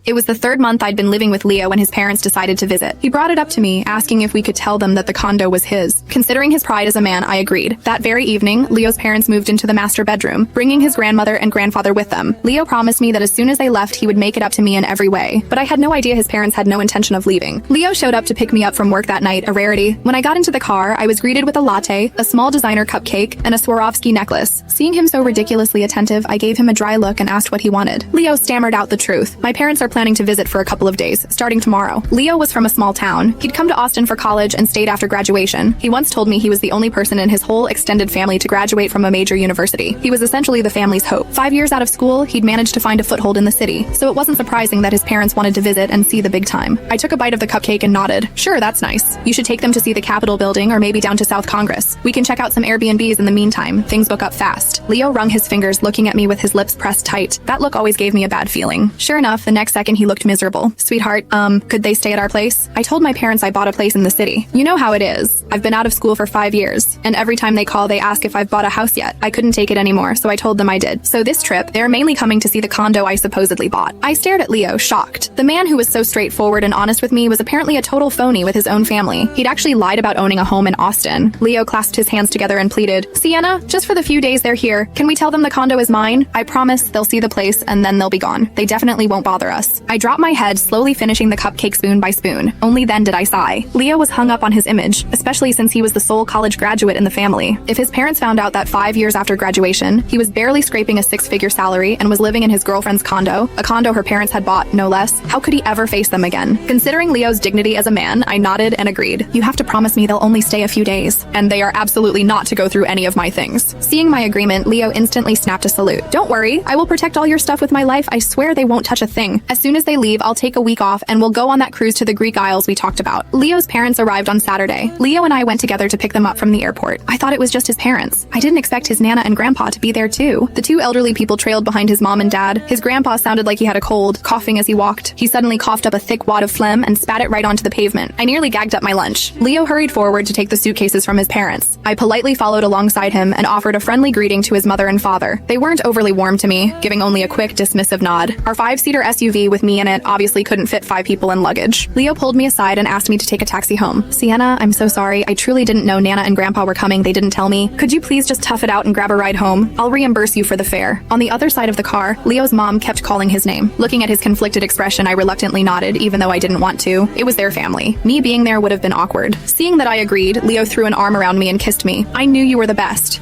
It was the third month I'd been living with Leo when his parents decided to visit. He brought it up to me, asking if we could tell them that the condo was his. Considering his pride as a man, I agreed. That very evening, Leo's parents moved into the master bedroom, bringing his grandmother and grandfather with them. Leo promised me that as soon as they left, he would make it up to me in every way. But I had no idea his parents had no intention of leaving. Leo showed up to pick me up from work that night, a rarity. When I got into the car, I was greeted with a latte, a small designer cupcake, and a Swarovski necklace. Seeing him so ridiculously attentive, I gave him a dry look and asked what he wanted. Leo stammered out the truth. My parents are planning to visit for a couple of days, starting tomorrow. Leo was from a small town. He'd come to Austin for college and stayed after graduation. He once told me he was the only person in his whole extended family to graduate from a major university. He was essentially the family's hope. 5 years out of school, he'd managed to find a foothold in the city, so it wasn't surprising that his parents wanted to visit and see the big time. I took a bite of the cupcake and nodded. Sure, that's nice. You should take them to see the Capitol building or maybe down to South Congress. We can check out some Airbnbs in the meantime. Things book up fast. Leo wrung his fingers, looking at me with his lips pressed tight. That look always gave me a bad feeling. Sure enough, the next second he looked miserable. Sweetheart, could they stay at our place? I told my parents I bought a place in the city. You know how it is. I've been out of school for 5 years, and every time they call, they ask if I've bought a house yet. I couldn't take it anymore, so I told them I did. So this trip, they're mainly coming to see the condo I supposedly bought. I stared at Leo, shocked. The man who was so straightforward and honest with me was apparently a total phony with his own family. He'd actually lied about owning a home in Austin. Leo clasped his hands together and pleaded, Sienna, just for the few days they're here, can we tell them the condo is mine? I promise they'll see the place and then they'll be gone. They definitely won't bother us. I dropped my head, slowly finishing the cupcake spoon by spoon. Only then did I sigh. Leo was hung up on his image, especially since he was the sole college graduate in the family. If his parents found out that 5 years after graduation, he was barely scraping a 6-figure salary and was living in his girlfriend's condo, a condo her parents had bought, no less, how could he ever face them again? Considering Leo's dignity as a man, I nodded and agreed. You have to promise me they'll only stay a few days, and they are absolutely not to go through any of my things. Seeing my agreement, Leo instantly snapped a salute. Don't worry, I will protect all your stuff with my life. I swear they won't touch a thing. As soon as they leave, I'll take a week off and we'll go on that cruise to the Greek Isles we talked about. Leo's parents arrived on Saturday. Leo and I went together to pick them up from the airport. I thought it was just his parents. I didn't expect his Nana and Grandpa to be there too. The two elderly people trailed behind his mom and dad. His grandpa sounded like he had a cold, coughing as he walked. He suddenly coughed up a thick wad of phlegm and spat it right onto the pavement. I nearly gagged up my lunch. Leo hurried forward to take the suitcases from his parents. I politely followed alongside him and offered a friendly greeting to his mother and father. They weren't overly warm to me, giving only a quick, dismissive nod. Our 5-seater SUV with me in it obviously couldn't fit 5 people in luggage. Leo pulled me aside and asked me to take a taxi home. Sienna, I'm so sorry. I truly didn't know Nana and Grandpa were coming. They didn't tell me. Could you please just tough it out and grab a ride home? I'll reimburse you for the fare. On the other side of the car, Leo's mom kept calling his name. Looking at his conflicted expression, I reluctantly nodded, even though I didn't want to. It was their family. Me being there would have been awkward. Seeing that I agreed, Leo threw an arm around me and kissed me. I knew you were the best.